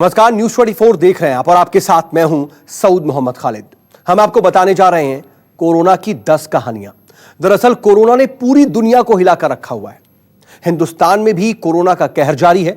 नमस्कार, न्यूज 24 देख रहे हैं आप और आपके साथ मैं हूं सऊद मोहम्मद खालिद। हम आपको बताने जा रहे हैं कोरोना की 10 कहानियां। दरअसल कोरोना ने पूरी दुनिया को हिलाकर रखा हुआ है। हिंदुस्तान में भी कोरोना का कहर जारी है।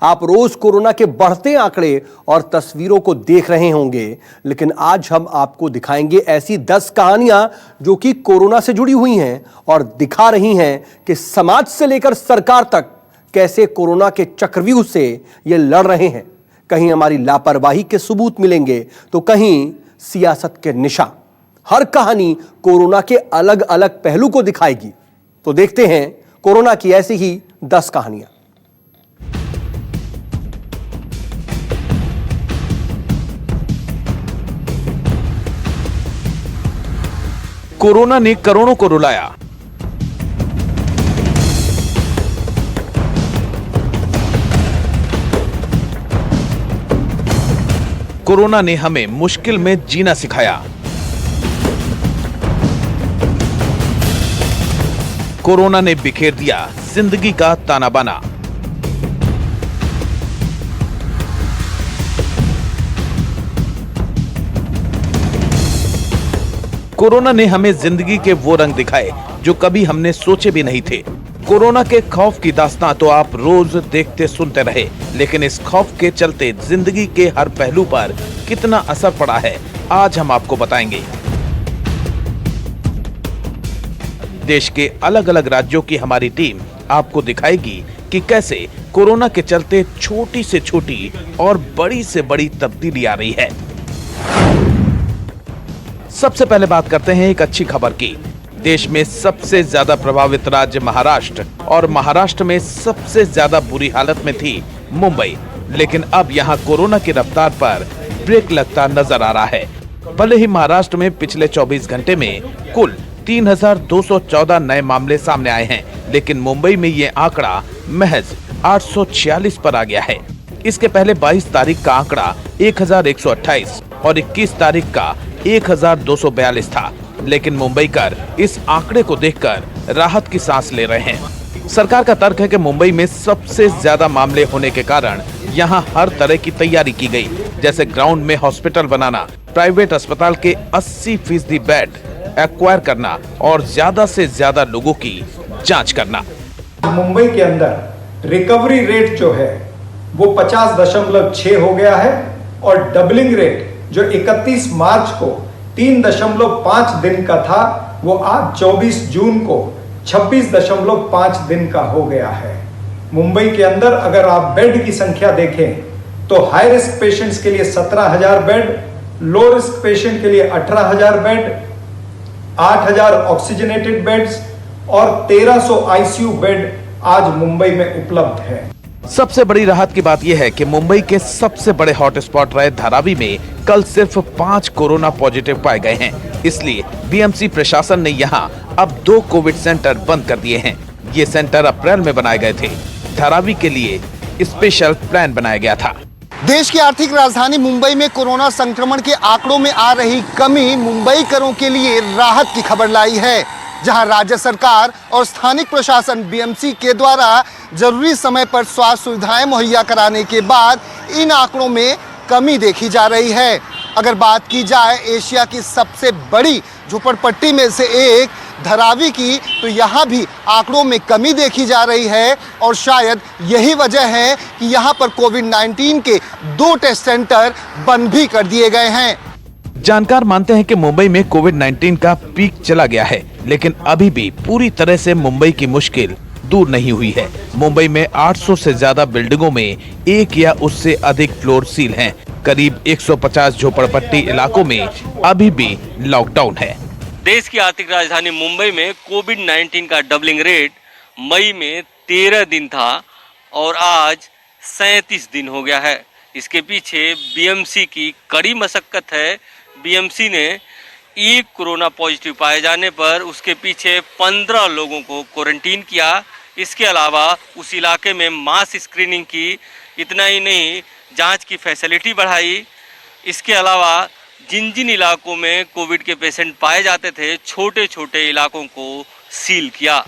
आप रोज कोरोना के बढ़ते आंकड़े और तस्वीरों को देख रहे होंगे, लेकिन आज हम आपको दिखाएंगे ऐसी 10 कहानियां जो कि कोरोना से जुड़ी हुई हैं और दिखा रही हैं कि समाज से लेकर सरकार तक कैसे कोरोना के चक्रव्यूह से ये लड़ रहे हैं। कहीं हमारी लापरवाही के सबूत मिलेंगे तो कहीं सियासत के निशान। हर कहानी कोरोना के अलग अलग पहलू को दिखाएगी। तो देखते हैं कोरोना की ऐसी ही 10 कहानियां। कोरोना ने करोड़ों को रुलाया। कोरोना ने हमें मुश्किल में जीना सिखाया। कोरोना ने बिखेर दिया जिंदगी का ताना बाना। कोरोना ने हमें जिंदगी के वो रंग दिखाए जो कभी हमने सोचे भी नहीं थे। कोरोना के खौफ की दास्तां तो आप रोज देखते सुनते रहे, लेकिन इस खौफ के चलते जिंदगी के हर पहलू पर कितना असर पड़ा है, आज हम आपको बताएंगे। देश के अलग अलग राज्यों की हमारी टीम आपको दिखाएगी कि कैसे कोरोना के चलते छोटी से छोटी और बड़ी से बड़ी तब्दीली आ रही है। सबसे पहले बात करते हैं एक अच्छी खबर की। देश में सबसे ज्यादा प्रभावित राज्य महाराष्ट्र और महाराष्ट्र में सबसे ज्यादा बुरी हालत में थी मुंबई, लेकिन अब यहां कोरोना की रफ्तार पर ब्रेक लगता नजर आ रहा है। भले ही महाराष्ट्र में पिछले 24 घंटे में कुल 3,214 नए मामले सामने आए हैं, लेकिन मुंबई में ये आंकड़ा महज 846 पर आ गया है। इसके पहले 22 तारीख का आंकड़ा 1,128 और 21 तारीख का 1,242 था, लेकिन मुंबईकर इस आंकड़े को देखकर राहत की सांस ले रहे हैं। सरकार का तर्क है कि मुंबई में सबसे ज्यादा मामले होने के कारण यहां हर तरह की तैयारी की गई, जैसे ग्राउंड में हॉस्पिटल बनाना, प्राइवेट अस्पताल के 80% बेड एक्वायर करना और ज्यादा से ज्यादा लोगों की जांच करना। मुंबई के अंदर रिकवरी रेट जो है वो 50.6 हो गया है और डबलिंग रेट जो 31 मार्च को 3.5 दिन का था वो आज 24 जून को 26.5 दिन का हो गया है। मुंबई के अंदर अगर आप बेड की संख्या देखें तो हाई रिस्क पेशेंट्स के लिए 17,000 बेड, लो रिस्क पेशेंट के लिए 18,000 बेड, 8,000 ऑक्सीजनेटेड बेड्स और 1,300 आईसीयू बेड आज मुंबई में उपलब्ध है। सबसे बड़ी राहत की बात यह है कि मुंबई के सबसे बड़े हॉटस्पॉट रहे धारावी में कल सिर्फ 5 कोरोना पॉजिटिव पाए गए हैं। इसलिए बीएमसी प्रशासन ने यहां अब 2 कोविड सेंटर बंद कर दिए हैं। ये सेंटर अप्रैल में बनाए गए थे। धारावी के लिए स्पेशल प्लान बनाया गया था। देश की आर्थिक राजधानी मुंबई में कोरोना संक्रमण के आंकड़ों में आ रही कमी मुंबईकरों के लिए राहत की खबर लाई है, जहां राज्य सरकार और स्थानिक प्रशासन बीएमसी के द्वारा जरूरी समय पर स्वास्थ्य सुविधाएं मुहैया कराने के बाद इन आंकड़ों में कमी देखी जा रही है। अगर बात की जाए एशिया की सबसे बड़ी झोपड़पट्टी में से एक धारावी की, तो यहाँ भी आंकड़ों में कमी देखी जा रही है और शायद यही वजह है कि यहाँ पर कोविड-19 के 2 टेस्ट सेंटर बंद भी कर दिए गए हैं। जानकार मानते हैं कि मुंबई में कोविड-19 का पीक चला गया है, लेकिन अभी भी पूरी तरह से मुंबई की मुश्किल दूर नहीं हुई है। मुंबई में 800 से ज्यादा बिल्डिंगों में एक या उससे अधिक फ्लोर सील हैं। करीब 150 झोपड़पट्टी इलाकों में अभी भी लॉकडाउन है। देश की आर्थिक राजधानी मुंबई में कोविड-19 का डबलिंग रेट मई में 13 दिन था और आज 37 दिन हो गया है। इसके पीछे बीएमसी की कड़ी मशक्कत है। बीएमसी ने एक कोरोना पॉजिटिव पाए जाने पर उसके पीछे 15 लोगों को क्वारंटीन किया। इसके अलावा उस इलाके में मास स्क्रीनिंग की। इतना ही नहीं, जांच की फैसिलिटी बढ़ाई। इसके अलावा जिन जिन इलाकों में कोविड के पेशेंट पाए जाते थे, छोटे छोटे इलाकों को सील किया।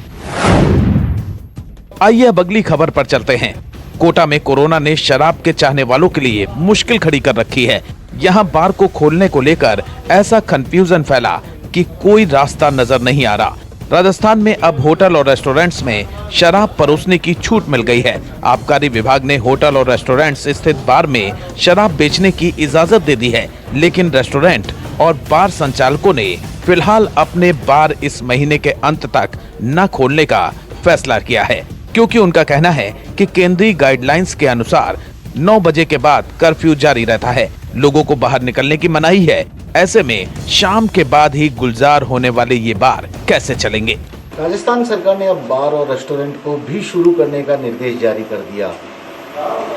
आइए अब अगली खबर पर चलते हैं। कोटा में कोरोना ने शराब के चाहने वालों के लिए मुश्किल खड़ी कर रखी है। यहाँ बार को खोलने को लेकर ऐसा कंफ्यूजन फैला कि कोई रास्ता नजर नहीं आ रहा। राजस्थान में अब होटल और रेस्टोरेंट्स में शराब परोसने की छूट मिल गई है। आबकारी विभाग ने होटल और रेस्टोरेंट्स स्थित बार में शराब बेचने की इजाजत दे दी है, लेकिन रेस्टोरेंट और बार संचालकों ने फिलहाल अपने बार इस महीने के अंत तक न खोलने का फैसला किया है, क्योंकि उनका कहना है कि केंद्रीय गाइडलाइंस के अनुसार 9 बजे के बाद कर्फ्यू जारी रहता है। लोगों को बाहर निकलने की मनाही है। ऐसे में शाम के बाद ही गुलजार होने वाले ये बार कैसे चलेंगे? राजस्थान सरकार ने अब बार और रेस्टोरेंट को भी शुरू करने का निर्देश जारी कर दिया।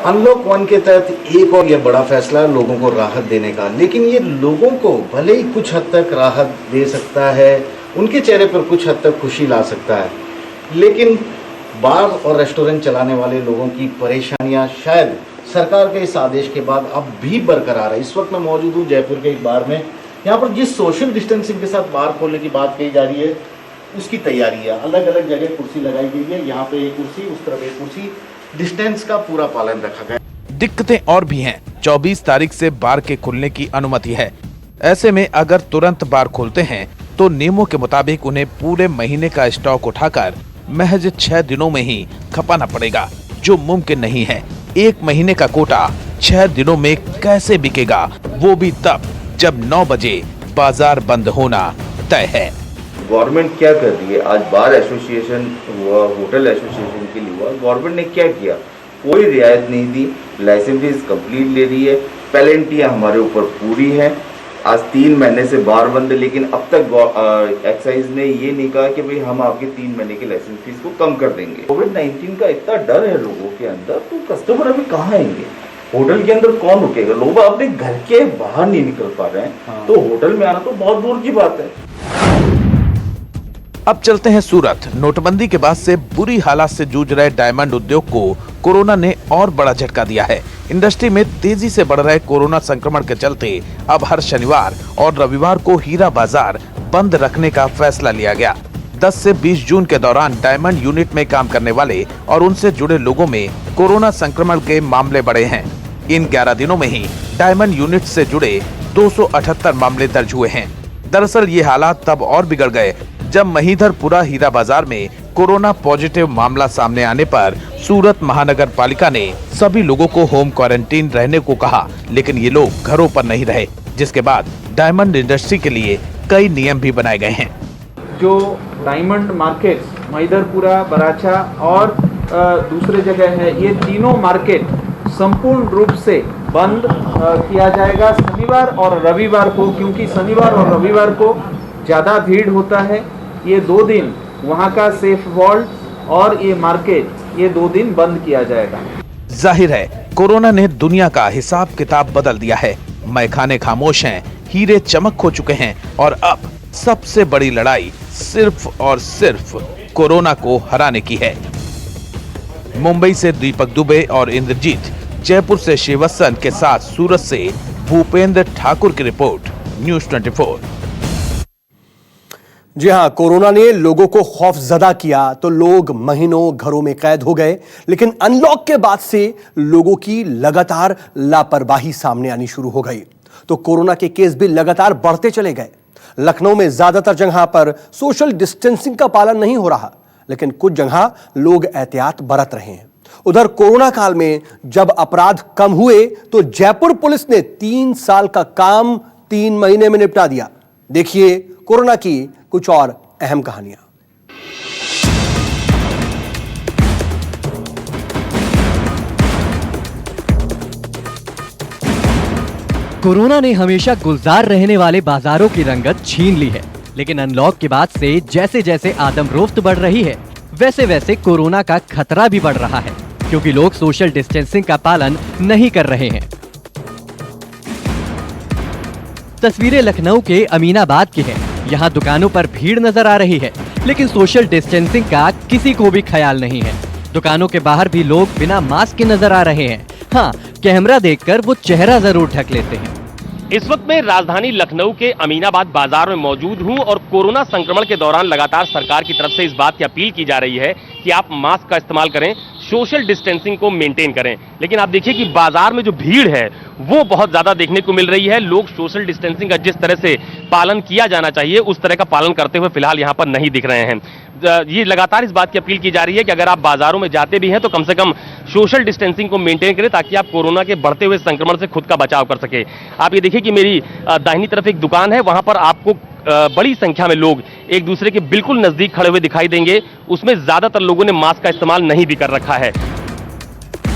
अनलॉक 1 के तहत एक और यह बड़ा फैसला लोगों को राहत देने का, लेकिन ये लोगों को भले ही कुछ हद तक राहत दे सकता है, उनके चेहरे पर कुछ हद तक खुशी ला सकता है, लेकिन बार और रेस्टोरेंट चलाने वाले लोगों की परेशानियां शायद सरकार के इस आदेश के बाद अब भी बरकरार है। इस वक्त मैं मौजूद हूँ जयपुर के एक बार में। यहाँ पर जिस सोशल डिस्टेंसिंग के साथ बार खोलने की बात कही जा रही है, उसकी तैयारी है। अलग अलग जगह कुर्सी लगाई गई है, यहाँ पे एक कुर्सी, उस तरफ एक कुर्सी, डिस्टेंस का पूरा पालन रखा गया। दिक्कतें और भी हैं। 24 तारीख से बार के खुलने की अनुमति है। ऐसे में अगर तुरंत बार खोलते हैं तो नियमों के मुताबिक उन्हें पूरे महीने का स्टॉक उठाकर महज 6 दिनों में ही खपाना पड़ेगा, जो मुमकिन नहीं है। 1 महीने का कोटा 6 दिनों में कैसे बिकेगा, वो भी तब जब 9 बजे बाजार बंद होना तय है। गवर्नमेंट क्या कर रही है? आज बार एसोसिएशन हुआ, होटल एसोसिएशन के लिए हुआ, गवर्नमेंट ने क्या किया? कोई रियायत नहीं दी। लाइसेंस फीस कंप्लीट ले रही है, पेनल्टियां हमारे ऊपर पूरी है। आज 3 महीने से बार बंद है, लेकिन अब तक एक्साइज ने ये नहीं कहा कि भाई हम आपके 3 महीने की लाइसेंस फीस को कम कर देंगे। कोविड-19 का इतना डर है लोगों के अंदर, तो कस्टमर अभी कहाँ आएंगे? होटल के अंदर कौन रुकेगा? लोग अपने घर के बाहर नहीं निकल पा रहे हैं, तो होटल में आना तो बहुत दूर की बात है। अब चलते हैं सूरत। नोटबंदी के बाद से बुरी हालात से जूझ रहे डायमंड उद्योग को कोरोना ने और बड़ा झटका दिया है। इंडस्ट्री में तेजी से बढ़ रहे कोरोना संक्रमण के चलते अब हर शनिवार और रविवार को हीरा बाजार बंद रखने का फैसला लिया गया। 10 से 20 जून के दौरान डायमंड यूनिट में काम करने वाले और उनसे जुड़े लोगों में कोरोना संक्रमण के मामले बढ़े हैं। इन 11 दिनों में ही डायमंड यूनिट से जुड़े 278 मामले दर्ज हुए हैं। दरअसल ये हालात तब और बिगड़ गए जब महिधरपुरा हीरा बाजार में कोरोना पॉजिटिव मामला सामने आने पर सूरत महानगर पालिका ने सभी लोगों को होम क्वारंटीन रहने को कहा, लेकिन ये लोग घरों पर नहीं रहे, जिसके बाद डायमंड इंडस्ट्री के लिए कई नियम भी बनाए गए हैं। जो डायमंड मार्केट महिधरपुरा, बराचा और दूसरे जगह है, ये तीनों मार्केट संपूर्ण रूप से बंद किया जाएगा शनिवार और रविवार को, क्योंकि शनिवार और रविवार को ज़्यादा भीड़ होता है। ये 2 दिन वहाँ का सेफ वॉल्ट और ये मार्केट, ये 2 दिन बंद किया जाएगा। जाहिर है कोरोना ने दुनिया का हिसाब किताब बदल दिया है। मैखाने खामोश हैं, हीरे चमक खो चुके हैं और अब सबसे बड़ी लड़ाई सिर्फ और सिर्फ कोरोना को हराने की है। मुंबई से दीपक दुबे और इंद्रजीत, जयपुर से शिवसन के साथ सूरत से भूपेंद्र ठाकुर की रिपोर्ट, न्यूज़ 24। जी हां, कोरोना ने लोगों को खौफजदा किया तो लोग महीनों घरों में कैद हो गए, लेकिन अनलॉक के बाद से लोगों की लगातार लापरवाही सामने आनी शुरू हो गई तो कोरोना के केस भी लगातार बढ़ते चले गए। लखनऊ में ज्यादातर जगह पर सोशल डिस्टेंसिंग का पालन नहीं हो रहा, लेकिन कुछ जगह लोग एहतियात बरत रहे हैं। उधर कोरोना काल में जब अपराध कम हुए तो जयपुर पुलिस ने 3 साल का काम 3 महीने में निपटा दिया। देखिए कोरोना की कुछ और अहम कहानियां। कोरोना ने हमेशा गुलजार रहने वाले बाजारों की रंगत छीन ली है, लेकिन अनलॉक के बाद से जैसे जैसे आदमरोफ्त बढ़ रही है, वैसे वैसे कोरोना का खतरा भी बढ़ रहा है, क्योंकि लोग सोशल डिस्टेंसिंग का पालन नहीं कर रहे हैं। तस्वीरें लखनऊ के अमीनाबाद की हैं। यहाँ दुकानों पर भीड़ नजर आ रही है, लेकिन सोशल डिस्टेंसिंग का किसी को भी ख्याल नहीं है। दुकानों के बाहर भी लोग बिना मास्क के नजर आ रहे हैं। हाँ, कैमरा देखकर वो चेहरा जरूर ढक लेते हैं। इस वक्त मैं राजधानी लखनऊ के अमीनाबाद बाजार में मौजूद हूं और कोरोना संक्रमण के दौरान लगातार सरकार की तरफ से इस बात की अपील की जा रही है कि आप मास्क का इस्तेमाल करें, सोशल डिस्टेंसिंग को मेंटेन करें। लेकिन आप देखिए कि बाजार में जो भीड़ है वो बहुत ज्यादा देखने को मिल रही है। लोग सोशल डिस्टेंसिंग का जिस तरह से पालन किया जाना चाहिए उस तरह का पालन करते हुए फिलहाल यहाँ पर नहीं दिख रहे हैं। ये लगातार इस बात की अपील की जा रही है कि अगर आप बाजारों में जाते भी हैं तो कम से कम सोशल डिस्टेंसिंग को मेंटेन करें ताकि आप कोरोना के बढ़ते हुए संक्रमण से खुद का बचाव कर सके। आप ये देखिए कि मेरी दाहिनी तरफ एक दुकान है, वहां पर आपको बड़ी संख्या में लोग एक दूसरे के बिल्कुल नजदीक खड़े हुए दिखाई देंगे। उसमें ज्यादातर लोगों ने मास्क का इस्तेमाल नहीं भी कर रखा है।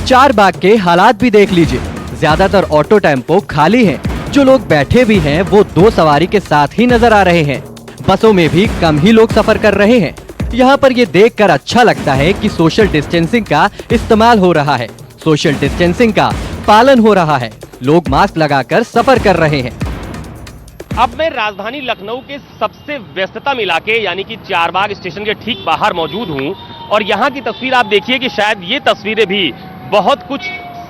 चारबाग के हालात भी देख लीजिए। ज्यादातर ऑटो टेम्पो खाली हैं। जो लोग बैठे भी हैं वो 2 सवारी के साथ ही नजर आ रहे हैं। बसों में भी कम ही लोग सफर कर रहे हैं। यहाँ पर ये देखकर अच्छा लगता है कि सोशल डिस्टेंसिंग का इस्तेमाल हो रहा है, सोशल डिस्टेंसिंग का पालन हो रहा है। लोग मास्क लगाकर सफर कर रहे हैं। अब मैं राजधानी लखनऊ के सबसे व्यस्ततम इलाके यानी कि चारबाग स्टेशन के ठीक बाहर मौजूद हूं और यहाँ की तस्वीर आप देखिए कि शायद ये तस्वीरें भी बहुत कुछ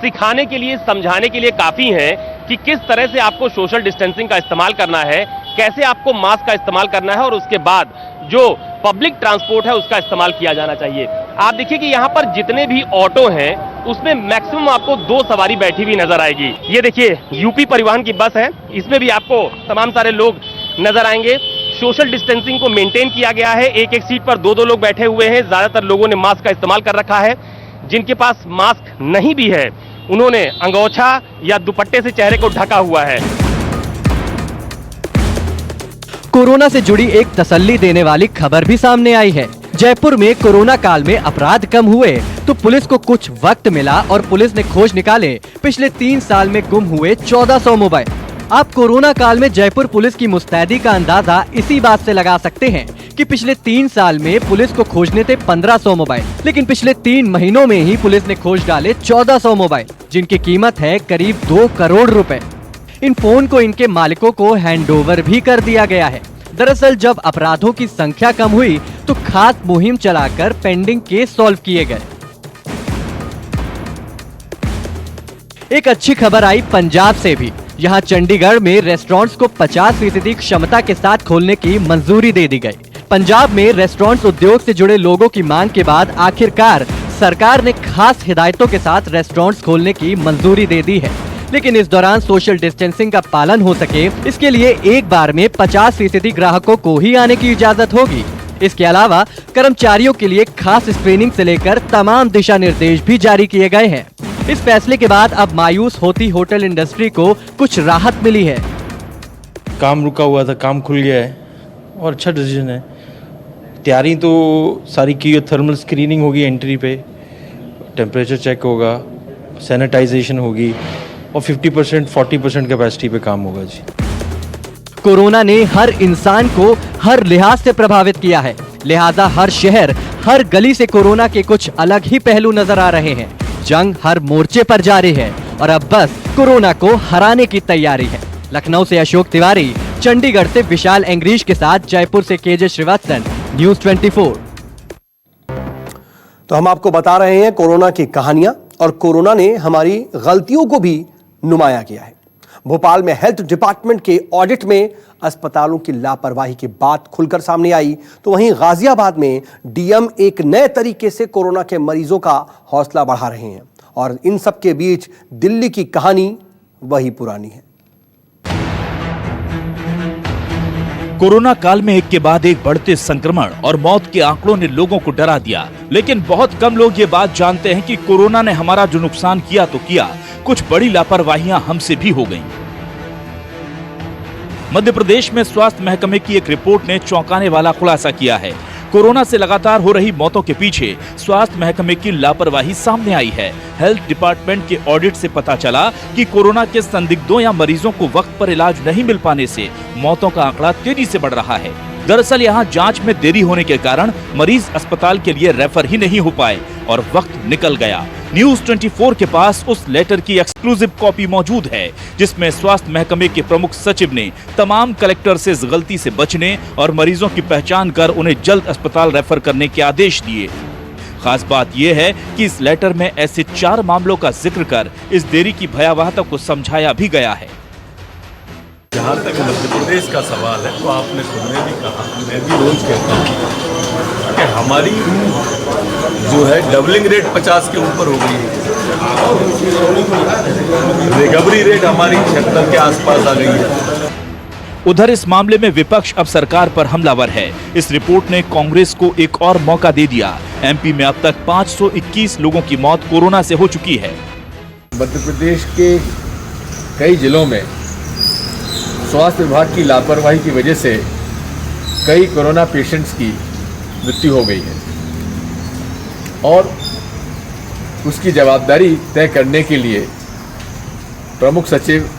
सिखाने के लिए, समझाने के लिए काफी हैं कि किस तरह से आपको सोशल डिस्टेंसिंग का इस्तेमाल करना है, कैसे आपको मास्क का इस्तेमाल करना है और उसके बाद जो पब्लिक ट्रांसपोर्ट है उसका इस्तेमाल किया जाना चाहिए। आप देखिए कि यहाँ पर जितने भी ऑटो हैं उसमें मैक्सिमम आपको 2 सवारी बैठी हुई नजर आएगी। ये देखिए यूपी परिवहन की बस है, इसमें भी आपको तमाम सारे लोग नजर आएंगे। सोशल डिस्टेंसिंग को मेंटेन किया गया है। एक एक सीट पर 2-2 लोग बैठे हुए हैं। ज्यादातर लोगों ने मास्क का इस्तेमाल कर रखा है। जिनके पास मास्क नहीं भी है उन्होंने अंगोछा या दुपट्टे से चेहरे को ढका हुआ है। कोरोना से जुड़ी एक तसल्ली देने वाली खबर भी सामने आई है। जयपुर में कोरोना काल में अपराध कम हुए तो पुलिस को कुछ वक्त मिला और पुलिस ने खोज निकाले पिछले 3 साल में गुम हुए 1400 मोबाइल। आप कोरोना काल में जयपुर पुलिस की मुस्तैदी का अंदाजा इसी बात से लगा सकते हैं कि पिछले 3 साल में पुलिस को खोजने थे 1500 मोबाइल, लेकिन पिछले 3 महीनों में ही पुलिस ने खोज डाले 1400 मोबाइल, जिनकी कीमत है करीब 2 करोड़ रुपए। इन फोन को इनके मालिकों को हैंडओवर भी कर दिया गया है। दरअसल जब अपराधों की संख्या कम हुई तो खास मुहिम चलाकर पेंडिंग केस सॉल्व किए गए। एक अच्छी खबर आई पंजाब से भी। यहाँ चंडीगढ़ में रेस्टोरेंट्स को 50% क्षमता के साथ खोलने की मंजूरी दे दी गई। पंजाब में रेस्टोरेंट्स उद्योग से जुड़े लोगों की मांग के बाद आखिरकार सरकार ने खास हिदायतों के साथ रेस्टोरेंट्स खोलने की मंजूरी दे दी है। लेकिन इस दौरान सोशल डिस्टेंसिंग का पालन हो सके इसके लिए एक बार में 50% ग्राहकों को ही आने की इजाजत होगी। इसके अलावा कर्मचारियों के लिए खास स्क्रीनिंग से लेकर तमाम दिशा निर्देश भी जारी किए गए हैं। इस फैसले के बाद अब मायूस होती होटल इंडस्ट्री को कुछ राहत मिली है। काम रुका हुआ था, काम खुल गया है और अच्छा डिसीजन है। तैयारी तो सारी की, थर्मल स्क्रीनिंग होगी एंट्री पे, टेम्परेचर चेक होगा, सैनिटाइजेशन होगी और 50% 40% कैपेसिटी पे काम होगा जी। कोरोना ने हर इंसान को हर लिहाज से प्रभावित किया है, लिहाजा हर शहर, हर गली से कोरोना के कुछ अलग ही पहलू नजर आ रहे हैं। जंग हर मोर्चे पर जारी है और अब बस कोरोना को हराने की तैयारी है। लखनऊ से अशोक तिवारी, चंडीगढ़ से विशाल एंग्रीश के साथ जयपुर से केजे श्रीवास्तव, न्यूज़ 24। तो हम आपको बता रहे हैं कोरोना की कहानियां और कोरोना ने हमारी गलतियों को भी नुमाया किया है। भोपाल में हेल्थ डिपार्टमेंट के ऑडिट में अस्पतालों की लापरवाही की बात खुलकर सामने आई, तो वहीं गाजियाबाद में डीएम एक नए तरीके से कोरोना के मरीजों का हौसला बढ़ा रहे हैं और इन सब के बीच दिल्ली की कहानी वही पुरानी है। कोरोना काल में एक के बाद एक बढ़ते संक्रमण और मौत के आंकड़ों ने लोगों को डरा दिया, लेकिन बहुत कम लोग ये बात जानते हैं कि कोरोना ने हमारा जो नुकसान किया तो किया, कुछ बड़ी लापरवाहियां हमसे भी हो गईं। मध्य प्रदेश में स्वास्थ्य महकमे की एक रिपोर्ट ने चौंकाने वाला खुलासा किया है। कोरोना से लगातार हो रही मौतों के पीछे स्वास्थ्य महकमे की लापरवाही सामने आई है। हेल्थ डिपार्टमेंट के ऑडिट से पता चला कि कोरोना के संदिग्धों या मरीजों को वक्त पर इलाज नहीं मिल पाने से मौतों का आंकड़ा तेजी से बढ़ रहा है। दरअसल यहाँ जांच में देरी होने के कारण मरीज अस्पताल के लिए रेफर ही नहीं हो पाए और वक्त निकल गया। न्यूज़ 24 के पास उस लेटर की एक्सक्लूसिव कॉपी मौजूद है जिसमें स्वास्थ्य महकमे के प्रमुख सचिव ने तमाम कलेक्टर से इस गलती से बचने और मरीजों की पहचान कर उन्हें जल्द अस्पताल रेफर करने के आदेश दिए। खास बात यह है कि इस लेटर में ऐसे 4 मामलों का जिक्र कर इस देरी की भयावहता को समझाया भी गया है। जहाँ तक मध्य प्रदेश का सवाल है तो आपने खुद ने भी कहा, मैं भी रोज कहता हूँ कि हमारी जो है डबलिंग रेट 50 के ऊपर हो गई है। रिकवरी रेट हमारी 76 के आसपास आ गई है। उधर इस मामले में विपक्ष अब सरकार पर हमलावर है। इस रिपोर्ट ने कांग्रेस को एक और मौका दे दिया। एमपी में अब तक 521 लोगों की मौत कोरोना से हो चुकी है। मध्य प्रदेश के कई जिलों में स्वास्थ्य विभाग की लापरवाही की वजह से कई कोरोना पेशेंट्स की मृत्यु हो गई है और उसकी जवाबदारी तय करने के लिए प्रमुख सचिव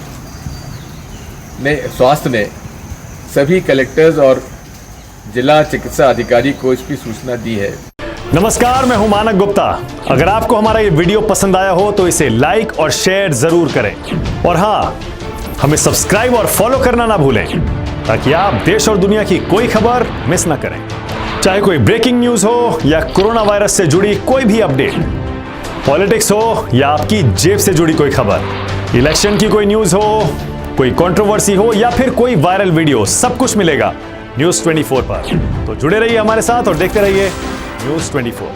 ने स्वास्थ्य ने सभी कलेक्टर्स और जिला चिकित्सा अधिकारी को इसकी सूचना दी है। नमस्कार, मैं हूं मानक गुप्ता। अगर आपको हमारा ये वीडियो पसंद आया हो तो इसे लाइक और शेयर जरूर करें और हाँ, हमें सब्सक्राइब और फॉलो करना ना भूलें ताकि आप देश और दुनिया की कोई खबर मिस ना करें। चाहे कोई ब्रेकिंग न्यूज हो या कोरोना वायरस से जुड़ी कोई भी अपडेट, पॉलिटिक्स हो या आपकी जेब से जुड़ी कोई खबर, इलेक्शन की कोई न्यूज हो, कोई कंट्रोवर्सी हो या फिर कोई वायरल वीडियो, सब कुछ मिलेगा न्यूज़ 24 पर। तो जुड़े रहिए हमारे साथ और देखते रहिए न्यूज़ 24।